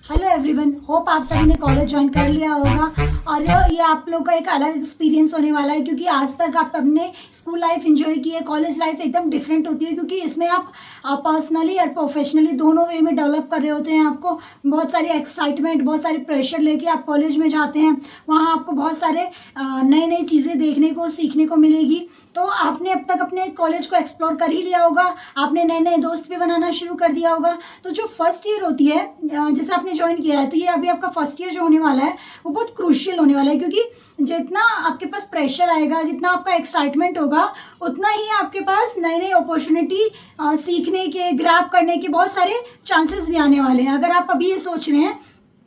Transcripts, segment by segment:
Hello everyone, hope आप सभी ने कॉलेज ज्वाइन कर लिया होगा। और ये आप लोग का एक अलग एक्सपीरियंस होने वाला है, क्योंकि आज तक आप अपने स्कूल लाइफ एंजॉय की है। कॉलेज लाइफ एकदम डिफरेंट होती है, क्योंकि इसमें आप पर्सनली और प्रोफेशनली दोनों वे में डेवलप कर रहे होते हैं। आपको बहुत सारी एक्साइटमेंट, बहुत सारी प्रेशर लेके आप कॉलेज में जाते हैं। वहाँ आपको बहुत सारे नई नई चीज़ें देखने को, सीखने को मिलेगी। तो आपने अब तक अपने कॉलेज को एक्सप्लोर कर ही लिया होगा, आपने नए नए दोस्त भी बनाना शुरू कर दिया होगा। तो जो फर्स्ट ईयर होती है, जैसे आपने ज्वाइन किया है, तो ये अभी आपका फर्स्ट ईयर जो होने वाला है वो बहुत क्रूशियल होने वाला है, क्योंकि जितना आपके पास प्रेशर आएगा, जितना आपका एक्साइटमेंट होगा, उतना ही आपके पास नई नई अपॉर्चुनिटी सीखने के, ग्रैब करने के बहुत सारे चांसेस भी आने वाले हैं। अगर आप अभी ये सोच रहे हैं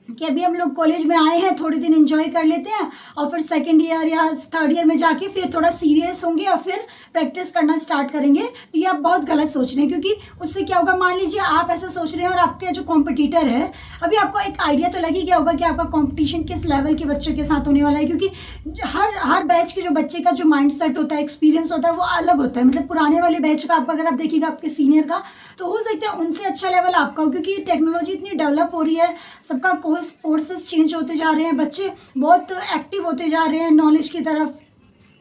कि अभी हम लोग कॉलेज में आए हैं, थोड़े दिन एंजॉय कर लेते हैं और फिर सेकंड ईयर या थर्ड ईयर में जाके फिर थोड़ा सीरियस होंगे और फिर प्रैक्टिस करना स्टार्ट करेंगे, तो ये आप बहुत गलत सोच रहे हैं। क्योंकि उससे क्या होगा, मान लीजिए आप ऐसा सोच रहे हैं और आपके जो कॉम्पिटिटर है, अभी आपको एक आइडिया तो लग ही गया होगा कि आपका कॉम्पिटिशन किस लेवल के बच्चों के साथ होने वाला है। क्योंकि हर बैच के जो बच्चे का जो माइंड सेट होता है, एक्सपीरियंस होता है, वो अलग होता है। मतलब पुराने वाले बैच का अगर आप देखिएगा आपके सीनियर का, तो हो सकता है उनसे अच्छा लेवल आपका हो, क्योंकि टेक्नोलॉजी इतनी डेवलप हो रही है, सबका कोर्सेज चेंज होते जा रहे हैं, बच्चे बहुत एक्टिव होते जा रहे हैं नॉलेज की तरफ,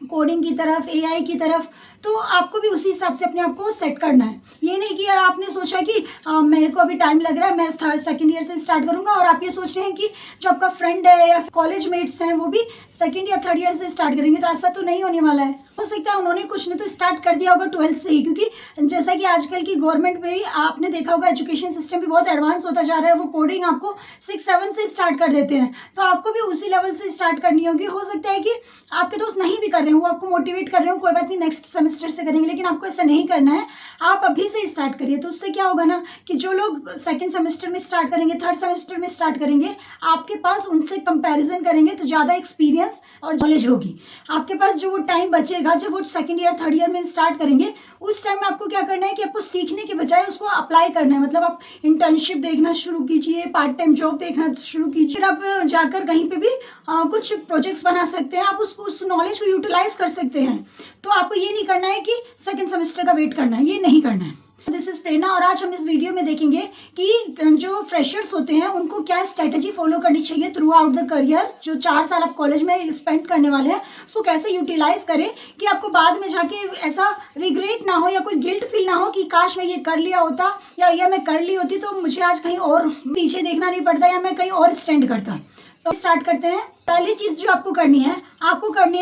कोडिंग की तरफ, एआई की तरफ। तो आपको भी उसी हिसाब से अपने आप को सेट करना है। ये नहीं कि आपने सोचा कि मेरे को अभी टाइम लग रहा है, मैं थर्ड सेकंड ईयर से स्टार्ट करूंगा, और आप ये सोच रहे हैं कि जो आपका फ्रेंड है या कॉलेज मेट्स हैं वो भी सेकंड या थर्ड ईयर से स्टार्ट करेंगे। तो ऐसा तो नहीं होने वाला है। हो सकता है उन्होंने कुछ नहीं तो स्टार्ट कर दिया होगा 12th से ही, क्योंकि जैसा कि आजकल की गवर्नमेंट में ही आपने देखा होगा, एजुकेशन सिस्टम भी बहुत एडवांस होता जा रहा है। वो कोडिंग आपको 6-7 से स्टार्ट कर देते हैं, तो आपको भी उसी लेवल से स्टार्ट करनी होगी। हो सकता है कि आपके दोस्त नहीं भी कर रहे हो, वो आपको मोटिवेट कर रहे हो, कोई बात नहीं नेक्स्ट सेमेस्टर से करेंगे, लेकिन आपको ऐसा नहीं करना है। आप अभी से स्टार्ट करिए। तो उससे क्या होगा ना, कि जो लोग सेकंड सेमेस्टर में स्टार्ट करेंगे, थर्ड सेमेस्टर में स्टार्ट करेंगे, आपके पास उनसे कंपैरिजन करेंगे तो ज़्यादा एक्सपीरियंस और नॉलेज होगी। आपके पास जो वो टाइम बचेगा, जब वो सेकंड ईयर थर्ड ईयर में स्टार्ट करेंगे, उस टाइम में आपको क्या करना है कि आपको सीखने के बजाय उसको अप्लाई करना है। मतलब आप इंटर्नशिप देखना शुरू कीजिए, पार्ट टाइम जॉब देखना शुरू कीजिए, फिर आप जाकर कहीं पे भी कुछ प्रोजेक्ट्स बना सकते हैं, आप उसको उस नॉलेज को यूटिलाइज कर सकते हैं। तो आपको ये नहीं करना है कि सेकंड सेमेस्टर का वेट करना है, ये नहीं करना है। दिस इज प्रेरणा, और आज हम इस वीडियो में देखेंगे कि जो फ्रेशर्स होते हैं उनको क्या स्ट्रेटेजी फॉलो करनी चाहिए थ्रू आउट द करियर। जो 4 साल आप कॉलेज में स्पेंड करने वाले हैं, उसको कैसे यूटिलाइज करें कि आपको बाद में जाके ऐसा रिग्रेट ना हो या कोई गिल्ट फील ना हो कि काश मैं ये कर लिया होता, या मैं कर ली होती तो मुझे आज कहीं और पीछे देखना नहीं पड़ता, या मैं कहीं और स्टैंड करता। तो स्टार्ट करते हैं। पहली चीज जो आपको करनी है,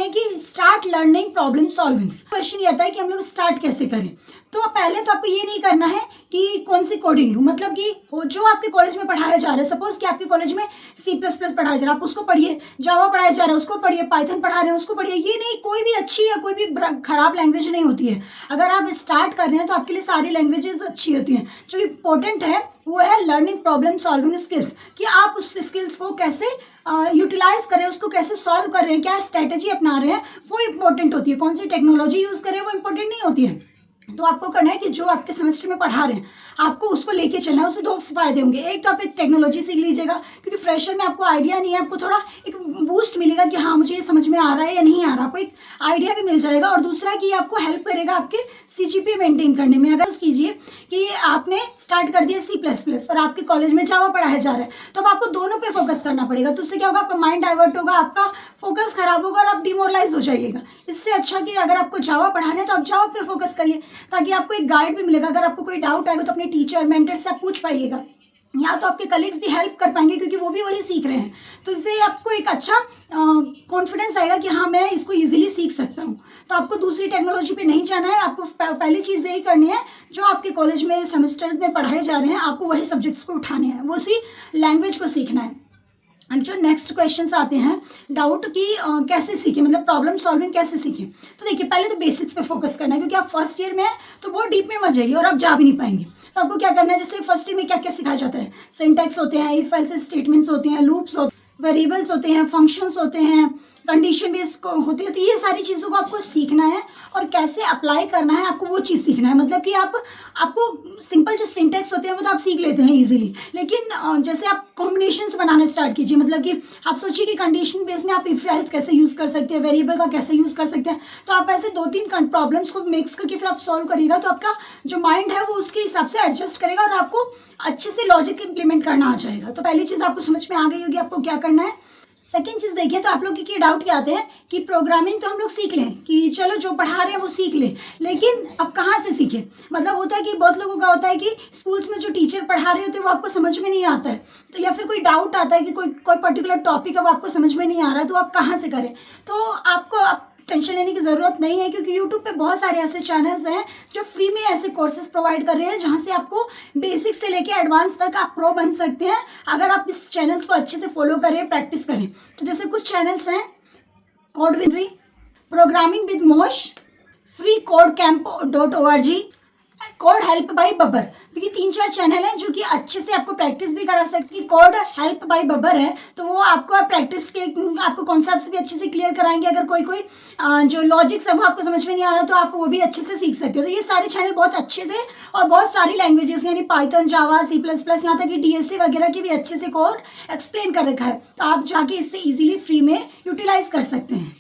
कि start learning problem solving. Question ये आता है कि हम लोग स्टार्ट कैसे करें। तो पहले तो आपको ये नहीं करना है कि कौन सी कोडिंग लूँ, मतलब कि जो आपके कॉलेज में पढ़ाया जा रहा है, सपोज कि आपके कॉलेज में C++ पढ़ाया जा रहा है, आप उसको पढ़िए। जावा पढ़ाया जा रहा है, उसको पढ़िए। पाइथन पढ़ा रहे हैं, उसको पढ़िए। ये नहीं, कोई भी अच्छी या कोई भी खराब लैंग्वेज नहीं होती है। अगर आप स्टार्ट कर रहे हैं तो आपके लिए सारी लैंग्वेजेस अच्छी होती हैं। जो इम्पोर्टेंट है वो है लर्निंग प्रॉब्लम सॉल्विंग स्किल्स, कि आप उस स्किल्स को कैसे यूटिलाइज करें, उसको कैसे सॉल्व कर रहे हैं, क्या स्ट्रेटेजी अपना रहे हैं, वो इंपॉर्टेंट होती है। कौन सी टेक्नोलॉजी यूज करें वो इंपॉर्टेंट नहीं होती है। तो आपको करना है कि जो आपके सेमेस्टर में पढ़ा रहे हैं, आपको उसको लेके चलना है। उससे 2 फायदे होंगे। एक तो आप एक टेक्नोलॉजी सीख लीजिएगा, क्योंकि फ्रेशर में आपको आइडिया नहीं है, आपको थोड़ा एक बूस्ट मिलेगा कि हाँ मुझे ये समझ में आ रहा है या नहीं आ रहा, आपको एक आइडिया भी मिल जाएगा। और दूसरा कि आपको हेल्प करेगा आपके CGPA मेंटेन करने में। अगर कीजिए कि आपने स्टार्ट कर दिया C++ और आपके कॉलेज में जावा पढ़ाया जा रहा है, तो अब आपको दोनों पे फोकस करना पड़ेगा। तो उससे क्या होगा, आपका माइंड डाइवर्ट होगा, आपका फोकस खराब होगा और आप डिमोरलाइज हो जाइएगा। इससे अच्छा कि अगर आपको जावा पढ़ाना है तो आप जावा पे फोकस करिए, ताकि आपको एक गाइड भी मिलेगा। अगर आपको कोई डाउट आएगा तो अपने टीचर, मेंटर से आप पूछ पाइएगा, या तो आपके कलीग्स भी हेल्प कर पाएंगे, क्योंकि वो भी वही सीख रहे हैं। तो इससे आपको एक अच्छा कॉन्फिडेंस आएगा कि हाँ मैं इसको इजीली सीख सकता हूँ। तो आपको दूसरी टेक्नोलॉजी पे नहीं जाना है। आपको पहली चीज़ यही करनी है, जो आपके कॉलेज में सेमेस्टर में पढ़ाए जा रहे हैं, आपको वही सब्जेक्ट्स को उठाने हैं, वो उसी लैंग्वेज को सीखना है। अब जो नेक्स्ट क्वेश्चंस आते हैं, डाउट कि कैसे सीखें, मतलब प्रॉब्लम सॉल्विंग कैसे सीखें। तो देखिए, पहले तो बेसिक्स पे फोकस करना है, क्योंकि आप फर्स्ट ईयर में हैं तो बहुत डीप में मत जाइए और आप जा भी नहीं पाएंगे। तो आपको क्या करना है, जैसे फर्स्ट ईयर में क्या क्या सिखाया जाता है, सिंटैक्स होते हैं, इफ एल्स स्टेटमेंट्स होते हैं, लूप्स होते हैं, वेरिएबल्स होते हैं, फंक्शंस होते हैं, कंडीशन बेस्ड होती है। तो ये सारी चीज़ों को आपको सीखना है और कैसे अप्लाई करना है आपको वो चीज़ सीखना है। मतलब कि आपको सिंपल जो सिंटेक्स होते हैं वो तो आप सीख लेते हैं इजीली, लेकिन जैसे आप कॉम्बिनेशंस बनाना स्टार्ट कीजिए। मतलब कि आप सोचिए कि कंडीशन बेस में आप इफ एल्स कैसे यूज़ कर सकते हैं, वेरिएबल का कैसे यूज़ कर सकते हैं। तो आप ऐसे 2-3 प्रॉब्लम्स को मिक्स करके फिर आप सॉल्व करिएगा, तो आपका जो माइंड है वो उसके हिसाब से एडजस्ट करेगा और आपको अच्छे से लॉजिक इंप्लीमेंट करना आ जाएगा। तो पहली चीज़ आपको समझ में आ गई होगी आपको क्या करना है। सेकेंड चीज़ देखिए, तो आप लोग के डाउट क्या आते हैं कि प्रोग्रामिंग तो हम लोग सीख लें कि चलो जो पढ़ा रहे हैं वो सीख लें, लेकिन अब कहाँ से सीखें। मतलब होता है कि बहुत लोगों का होता है कि स्कूल्स में जो टीचर पढ़ा रहे होते हैं वो आपको समझ में नहीं आता है, तो या फिर कोई डाउट आता है कि कोई पर्टिकुलर टॉपिक है वो आपको समझ में नहीं आ रहा है, तो आप कहाँ से करें। तो आप टेंशन लेने की ज़रूरत नहीं है, क्योंकि यूट्यूब पे बहुत सारे ऐसे चैनल्स हैं जो फ्री में ऐसे कोर्सेज प्रोवाइड कर रहे हैं जहाँ से आपको बेसिक से लेके एडवांस तक आप प्रो बन सकते हैं, अगर आप इस चैनल्स को अच्छे से फॉलो करें, प्रैक्टिस करें। तो जैसे कुछ चैनल्स हैं, code with programming with Mosh, free code camp, code help by Babbar. तो ये 3-4 चैनल हैं जो कि अच्छे से आपको प्रैक्टिस भी करा सकती है। कोड हेल्प बाय बब्बर है तो वो आपको प्रैक्टिस के आपको कॉन्सेप्ट्स भी अच्छे से क्लियर कराएंगे। अगर कोई जो लॉजिक्स है वो आपको समझ में नहीं आ रहा तो आप वो भी अच्छे से सीख सकते हो। तो ये सारे चैनल बहुत अच्छे से और बहुत सारी लैंग्वेजेस यानी पाइथन, जावा, C++, यहाँ तक कि DSA वगैरह की भी अच्छे से कोड एक्सप्लेन कर रखा है, तो आप जाके इससे ईजिली फ्री में यूटिलाइज कर सकते हैं।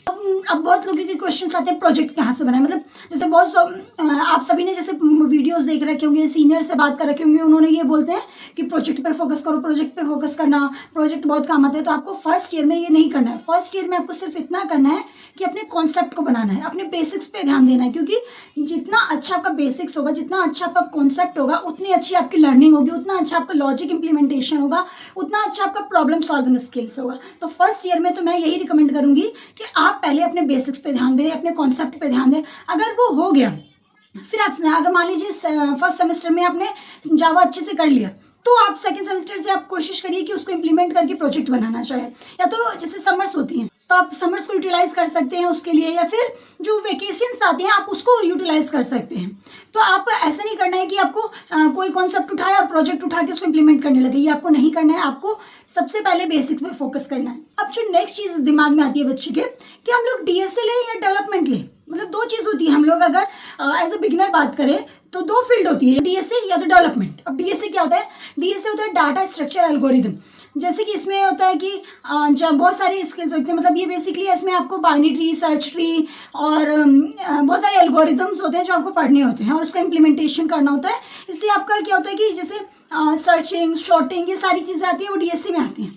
अब बहुत लोगों के क्वेश्चन आते हैं प्रोजेक्ट कहाँ से बनाए। मतलब जैसे आप सभी ने जैसे वीडियोस देख रखे होंगे, सीनियर से बात कर रखे होंगे, उन्होंने ये बोलते हैं कि प्रोजेक्ट पे फोकस करो, प्रोजेक्ट पे फोकस करना, प्रोजेक्ट बहुत काम आता है। तो आपको फर्स्ट ईयर में ये नहीं करना है। फर्स्ट ईयर में आपको सिर्फ इतना करना है कि अपने कॉन्सेप्ट को बनाना है, अपने बेसिक्स पे ध्यान देना है, क्योंकि जितना अच्छा आपका बेसिक्स होगा, जितना अच्छा आपका कॉन्सेप्ट होगा, उतनी अच्छी आपकी लर्निंग होगी, उतना अच्छा आपका लॉजिक इंप्लीमेंटेशन होगा, उतना अच्छा आपका प्रॉब्लम सॉल्विंग स्किल्स होगा। तो फर्स्ट ईयर में तो मैं यही रिकमेंड करूंगी कि आप पहले अपने बेसिक्स पे ध्यान दें, अपने कॉन्सेप्ट पे ध्यान दें। अगर वो हो गया, फिर आप अगर मान लीजिए फर्स्ट सेमेस्टर में आपने जावा अच्छे से कर लिया, तो आप सेकंड सेमेस्टर से आप कोशिश करिए कि उसको इंप्लीमेंट करके प्रोजेक्ट बनाना चाहे। या तो जैसे समर्स होती हैं तो आप समर्स को यूटिलाइज कर सकते हैं उसके लिए, या फिर जो वेकेशंस आते हैं आप उसको यूटिलाइज कर सकते हैं। तो आप ऐसा नहीं करना है कि आपको कोई कॉन्सेप्ट उठाया और प्रोजेक्ट उठा के उसको इंप्लीमेंट करने लगे, ये आपको नहीं करना है। आपको सबसे पहले बेसिक्स में फोकस करना है। अब जो नेक्स्ट चीज़ दिमाग में आती है बच्चे के कि हम लोग DSA लें या डेवलपमेंट लें, मतलब 2 चीज़ होती है। हम लोग अगर एज अ बिगिनर बात करें तो 2 फील्ड होती है, DSA या तो डेवलपमेंट। अब DSA क्या होता है? DSA होता है डाटा स्ट्रक्चर एल्गोरिदम। जैसे कि इसमें होता है कि जब बहुत सारी स्किल्स होती है, मतलब ये बेसिकली इसमें आपको बाइनरी ट्री, सर्च ट्री और बहुत सारे एल्गोरिदम्स होते हैं जो आपको पढ़ने होते हैं और उसका इम्प्लीमेंटेशन करना होता है। इससे आपका क्या होता है कि जैसे सर्चिंग, शॉर्टिंग, ये सारी चीज़ें आती है वो DSA में आती हैं।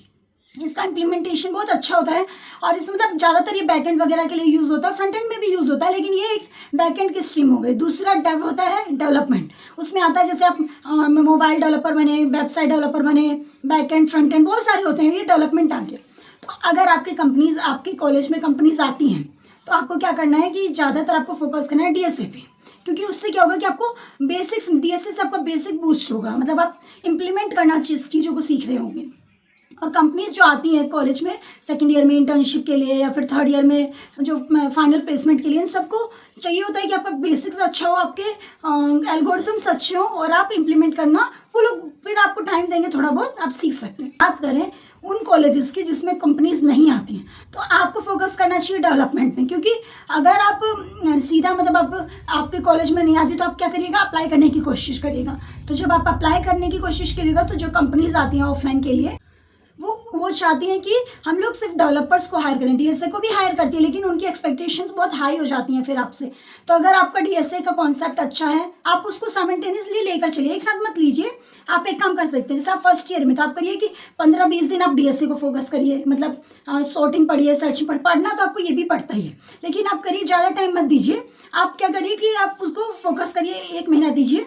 इसका इम्प्लीमेंटेशन बहुत अच्छा होता है और इसमें मतलब ज़्यादातर ये बैकएंड वगैरह के लिए यूज़ होता है, फ्रंट एंड में भी यूज़ होता है, लेकिन ये एक बैकएंड की स्ट्रीम हो गई। दूसरा डेव होता है डेवलपमेंट। उसमें आता है जैसे आप मोबाइल डेवलपर बने, वेबसाइट डेवलपर बने, बैकएंड, फ्रंट एंड, बहुत सारे होते हैं, ये डेवलपमेंट आ गया। तो अगर आपकी कंपनीज, आपके कॉलेज में कंपनीज आती हैं तो आपको क्या करना है कि ज़्यादातर आपको फोकस करना है DSA पे, क्योंकि उससे क्या होगा कि आपको बेसिक्स, DSA से आपका बेसिक बूस्ट होगा, मतलब आप इम्प्लीमेंट करना चीज़ों को सीख रहे होंगे। और कंपनीज जो आती हैं कॉलेज में सेकेंड ईयर में इंटर्नशिप के लिए या फिर थर्ड ईयर में जो फाइनल प्लेसमेंट के लिए, इन सबको चाहिए होता है कि आपका बेसिक्स अच्छा हो, आपके एल्गोरिथम्स अच्छे हो और आप इम्प्लीमेंट करना, वो लोग फिर आपको टाइम देंगे, थोड़ा बहुत आप सीख सकते हैं। बात करें उन कॉलेजेस की जिसमें कंपनीज नहीं आती हैं, तो आपको फोकस करना चाहिए डेवलपमेंट में, क्योंकि अगर आप सीधा मतलब आपके कॉलेज में नहीं आती तो आप क्या करिएगा, अप्लाई करने की कोशिश करिएगा। तो जब आप अप्लाई करने की कोशिश करिएगा तो जो कंपनीज आती हैं ऑफलाइन के लिए, वो चाहती हैं कि हम लोग सिर्फ डेवलपर्स को हायर करें। DSA को भी हायर करती है, लेकिन उनकी एक्सपेक्टेशंस बहुत हाई हो जाती हैं फिर आपसे। तो अगर आपका DSA का कॉन्सेप्ट अच्छा है, आप उसको साइमल्टेनियसली लेकर चलिए, एक साथ मत लीजिए। आप एक काम कर सकते हैं, जैसे आप फर्स्ट ईयर में तो आप करिए कि 15-20 दिन आप DSA को फोकस करिए, मतलब सॉर्टिंग पढ़िए, सर्चिंग पढ़ना तो आपको ये भी पड़ता ही है, लेकिन आप करिए, ज़्यादा टाइम मत दीजिए। आप क्या करिए कि आप उसको फोकस करिए, 1 महीना दीजिए,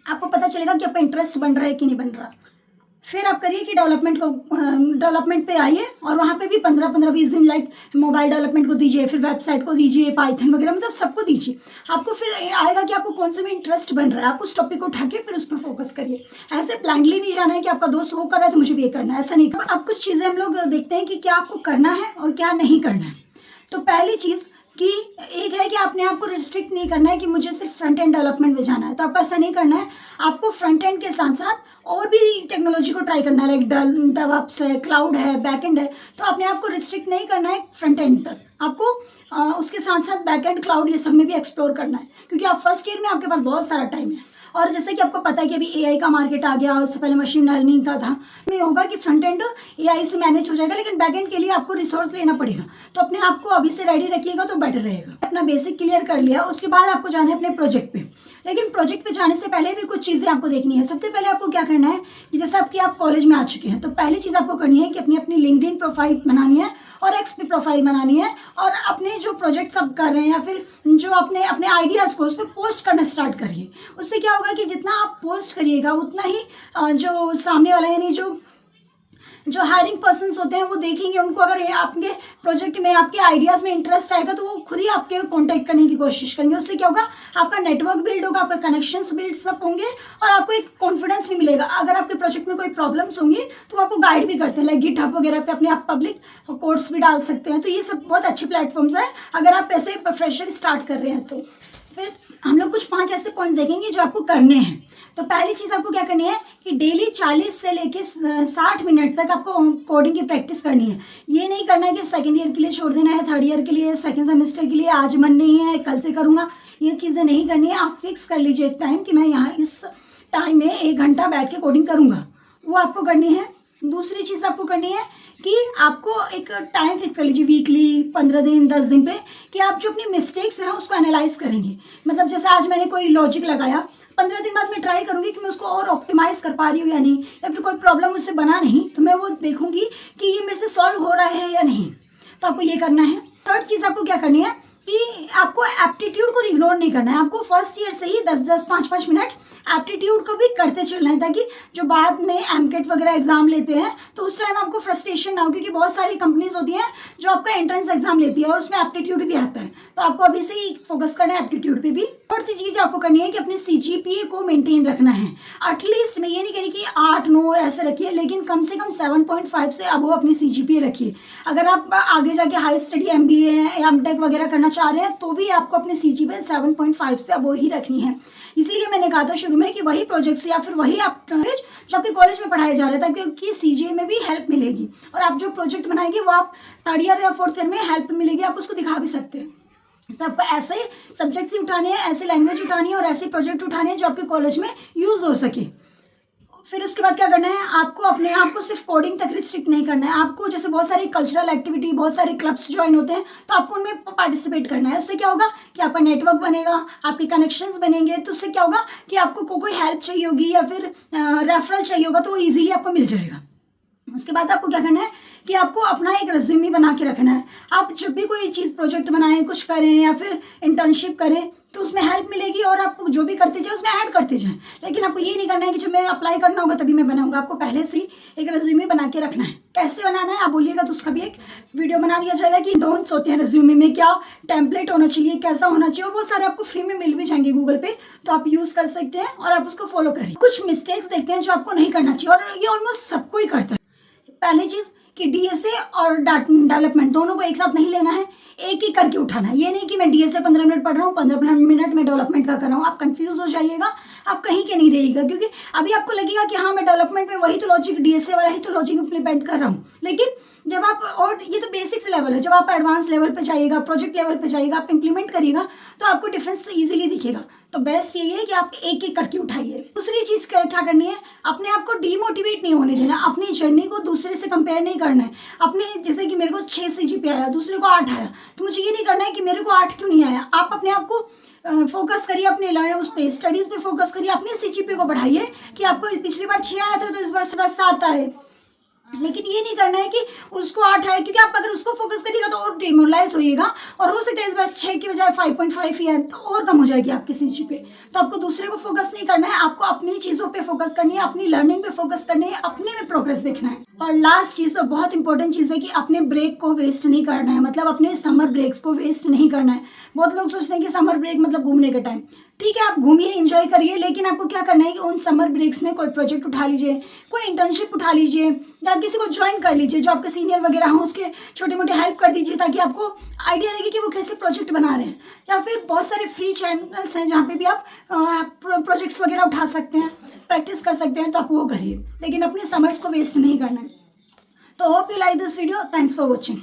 आपको पता चलेगा कि आपका इंटरेस्ट बन रहा है कि नहीं बन रहा। फिर आप करिए कि डेवलपमेंट पे आइए और वहाँ पे भी 15-20 दिन लाइक मोबाइल डेवलपमेंट को दीजिए, फिर वेबसाइट को दीजिए, पाइथन वगैरह, मतलब सबको दीजिए। आपको फिर आएगा कि आपको कौन से में इंटरेस्ट बन रहा है, आप उस टॉपिक को उठा के फिर उस पर फोकस करिए। ऐसे ब्लाइंडली नहीं जाना है कि आपका दोस्त वो कर रहा है तो मुझे भी ये करना है, ऐसा नहीं। अब कुछ चीज़ें हम लोग देखते हैं कि क्या आपको करना है और क्या नहीं करना है। तो पहली चीज़ कि एक है कि आपने आपको रिस्ट्रिक्ट नहीं करना है कि मुझे सिर्फ फ्रंट एंड डेवलपमेंट में जाना है, तो आपको ऐसा नहीं करना है। आपको फ्रंट एंड के साथ साथ और भी टेक्नोलॉजी को ट्राई करना है, लाइक डेवऑप्स है, क्लाउड है, बैकएंड है, तो अपने आप को रिस्ट्रिक्ट नहीं करना है फ्रंट एंड तक, आपको उसके साथ साथ बैकएंड, क्लाउड, ये सब में भी एक्सप्लोर करना है, क्योंकि आप फर्स्ट ईयर में आपके पास बहुत सारा टाइम है। और जैसे कि आपको पता है कि अभी एआई का मार्केट आ गया, उससे पहले मशीन लर्निंग का था, में होगा कि फ्रंट एंड एआई से मैनेज हो जाएगा, लेकिन बैक एंड के लिए आपको रिसोर्स लेना पड़ेगा, तो अपने आप को अभी से रेडी रखिएगा तो बेटर रहेगा। अपना बेसिक क्लियर कर लिया, उसके बाद आपको जाना है अपने प्रोजेक्ट पे, लेकिन प्रोजेक्ट पे जाने से पहले भी कुछ चीज़ें आपको देखनी है। सबसे पहले आपको क्या करना है कि जैसे आप कॉलेज में आ चुके हैं, तो पहली चीज़ आपको करनी है कि अपनी लिंक्डइन प्रोफाइल बनानी है और एक्स पे प्रोफाइल बनानी है, और अपने जो प्रोजेक्ट्स आप कर रहे हैं या फिर जो अपने आइडियाज़ को उस पर पोस्ट करना स्टार्ट करिए। उससे क्या होगा कि जितना आप पोस्ट करिएगा उतना ही जो सामने वाला, यानी जो हायरिंग पर्सन्स होते हैं वो देखेंगे, उनको अगर आपके प्रोजेक्ट में, आपके आइडियाज़ में इंटरेस्ट आएगा तो वो खुद ही आपके कांटेक्ट करने की कोशिश करेंगे। उससे क्या होगा, आपका नेटवर्क बिल्ड होगा, आपका कनेक्शंस बिल्ड अप होंगे, और आपको एक कॉन्फिडेंस भी मिलेगा। अगर आपके प्रोजेक्ट में कोई प्रॉब्लम्स होंगी तो आपको गाइड भी करते हैं, लाइक गिटहब वगैरह पे अपने आप पब्लिक कोड्स भी डाल सकते हैं। तो ये सब बहुत अच्छे प्लेटफॉर्म्स हैं अगर आप ऐसे प्रोफेशन स्टार्ट कर रहे हैं तो। फिर हम लोग कुछ 5 ऐसे पॉइंट देखेंगे जो आपको करने हैं। तो पहली चीज़ आपको क्या करनी है कि डेली 40 से लेके 60 मिनट तक आपको कोडिंग की प्रैक्टिस करनी है। ये नहीं करना है कि सेकंड ईयर के लिए छोड़ देना है, थर्ड ईयर के लिए, सेकंड सेमेस्टर के लिए आज मन नहीं है कल से करूँगा, ये चीज़ें नहीं करनी है। आप फिक्स कर लीजिए एक टाइम कि मैं यहाँ इस टाइम में 1 घंटा बैठ के कोडिंग करूँगा, वो आपको करनी है। दूसरी चीज़ आपको करनी है कि आपको एक टाइम फिक्स कर लीजिए, वीकली, 15 दिन, 10 दिन पे, कि आप जो अपनी मिस्टेक्स हैं उसको एनालाइज करेंगे। मतलब जैसे आज मैंने कोई लॉजिक लगाया, 15 दिन बाद मैं ट्राई करूंगी कि मैं उसको और ऑप्टिमाइज कर पा रही हूँ या नहीं, या फिर कोई प्रॉब्लम मुझसे बना नहीं तो मैं वो देखूंगी कि ये मेरे से सॉल्व हो रहा है या नहीं। तो आपको ये करना है। थर्ड चीज़ आपको क्या करनी है कि आपको एप्टीट्यूड को इग्नोर नहीं करना है। आपको फर्स्ट ईयर से ही 10-10, 5-5 मिनट एप्टीट्यूड को भी करते चलना है, ताकि जो बाद में एमकेट वगैरह एग्जाम लेते हैं तो उस टाइम आपको फ्रस्ट्रेशन ना हो, क्योंकि बहुत सारी कंपनीज होती हैं जो आपका एंट्रेंस एग्जाम लेती है और उसमें एप्टीट्यूड भी आता है। तो आपको अभी से ही फोकस करना है एप्टीट्यूड पे भी। फोर्थ चीज़ आपको करनी है कि अपने सीजीपीए को मेंटेन रखना है। एटलीस्ट मैं ये नहीं कह रही कि 8-9 ऐसे रखिए, लेकिन कम से कम 7.5 से अबव अपनी सीजीपीए रखिए। अगर आप आगे जाके हाई स्टडी एमबीए या एमटेक वगैरह करना चाह रहे हैं तो भी आपको अपनी सीजीपीए 7.5 से अबव ही रखनी है। इसीलिए मैंने कहा था शुरू में कि वही प्रोजेक्ट्स या फिर वही आप जो आपके कॉलेज में पढ़ाया जा रहा था, क्योंकि सीजीए में भी हेल्प मिलेगी, और आप जो प्रोजेक्ट बनाएंगे वो आप 3rd ईयर या 4th ईयर में हेल्प मिलेगी, आप उसको दिखा भी सकते हैं। तो आपको ऐसे सब्जेक्ट्स ही उठाने हैं, ऐसे लैंग्वेज उठानी है और ऐसे प्रोजेक्ट उठाने हैं जो आपके कॉलेज में यूज़ हो सके। फिर उसके बाद क्या करना है, आपको अपने आप को सिर्फ कोडिंग तक रिस्ट्रिक्ट नहीं करना है। आपको जैसे बहुत सारी कल्चरल एक्टिविटी, बहुत सारे क्लब्स ज्वाइन होते हैं, तो आपको उनमें पार्टिसिपेट करना है। उससे क्या होगा कि आपका नेटवर्क बनेगा, आपके कनेक्शंस बनेंगे, तो उससे क्या होगा कि आपको कोई हेल्प चाहिए होगी या फिर रेफरल चाहिए होगा तो वो ईजिली आपको मिल जाएगा। उसके बाद आपको क्या करना है कि आपको अपना एक रेज्यूमे बना के रखना है। आप जब भी कोई चीज़ प्रोजेक्ट बनाएं, कुछ करें या फिर इंटर्नशिप करें तो उसमें हेल्प मिलेगी, और आप जो भी करते जाए उसमें ऐड करते जाएं। लेकिन आपको ये नहीं करना है कि जब मैं अप्लाई करना होगा तभी मैं बनाऊंगा। आपको पहले से ही एक रेज्यूमे बना के रखना है। कैसे बनाना है आप बोलिएगा तो उसका भी एक वीडियो बना दिया जाएगा कि डोंट्स होते हैं रेज्यूमे में, क्या टेम्पलेट होना चाहिए, कैसा होना चाहिए, और वो सारे आपको फ्री में मिल भी जाएंगे गूगल पे, तो आप यूज़ कर सकते हैं और आप उसको फॉलो करें। कुछ मिस्टेक्स देखते हैं जो आपको नहीं करना चाहिए, और ये ऑलमोस्ट सबको ही करता है। पहली चीज़ कि डीएसए और डेवलपमेंट दोनों को एक साथ नहीं लेना है, एक ही करके उठाना है। ये नहीं कि मैं डीएसए 15 मिनट पढ़ रहा हूँ, 15 मिनट में डेवलपमेंट का कर रहा हूँ। आप कंफ्यूज हो जाइएगा, आप कहीं के नहीं रहिएगा, क्योंकि अभी आपको लगेगा कि हाँ मैं डेवलपमेंट में वही तो लॉजिक, डीएसए वाला ही तो लॉजिक इम्प्लीमेंट कर रहा हूँ, लेकिन जब आप, और ये तो बेसिक्स लेवल है, जब आप एडवांस लेवल पे जाइएगा, प्रोजेक्ट लेवल पे जाइएगा, आप इंप्लीमेंट करिएगा तो आपको डिफरेंस ईजिली दिखेगा। तो बेस्ट यही है कि आप एक एक करके उठाइए। दूसरी चीज़ क्या करनी है, अपने आप को डीमोटिवेट नहीं होने देना। अपनी जर्नी को दूसरे से कंपेयर नहीं करना है। अपने जैसे कि मेरे को 6 सीजीपीए आया, दूसरे को 8 आया, तो मुझे ये नहीं करना है कि मेरे को 8 क्यों नहीं आया। आप अपने आप को फोकस करिए, अपने लर्न उस पर स्टडीज़ पे फोकस करिए, अपने सीजीपीए को बढ़ाइए कि आपको पिछली बार 6 आया था तो इस बार 7 आए। लेकिन ये नहीं करना है कि उसको 8 आए, क्योंकि आप अगर उसको फोकस करिएगा तो और डिमोरलाइज होइएगा, और हो सकता है इस बार 6 की बजाय 5.5 ही आए तो और कम हो जाएगी आपकी सीजीपीए। तो आपको दूसरे को फोकस नहीं करना है, आपको अपनी चीज़ों पे फोकस करनी है, अपनी लर्निंग पे फोकस करनी है, अपने में प्रोग्रेस देखना है। और लास्ट चीज़ और बहुत इंपॉर्टेंट चीज़ है कि अपने ब्रेक को वेस्ट नहीं करना है, मतलब अपने समर ब्रेक्स को वेस्ट नहीं करना है। बहुत लोग सोचते हैं कि समर ब्रेक मतलब घूमने का टाइम। ठीक है, आप घूमिए, एंजॉय करिए, लेकिन आपको क्या करना है कि उन समर ब्रेक्स में कोई प्रोजेक्ट उठा लीजिए, कोई इंटर्नशिप उठा लीजिए, या किसी को ज्वाइन कर लीजिए जो आपके सीनियर वगैरह हों, उसके छोटे मोटे हेल्प कर दीजिए, ताकि आपको आइडिया लगे कि वो कैसे प्रोजेक्ट बना रहे हैं। या फिर बहुत सारे फ्री चैनल्स हैं जहाँ पे भी आप प्रोजेक्ट्स वगैरह उठा सकते हैं। प्रैक्टिस कर सकते हैं तो आप वो करिए, लेकिन अपने समर्स को वेस्ट नहीं करना है। तो hope you like this video, thanks for watching.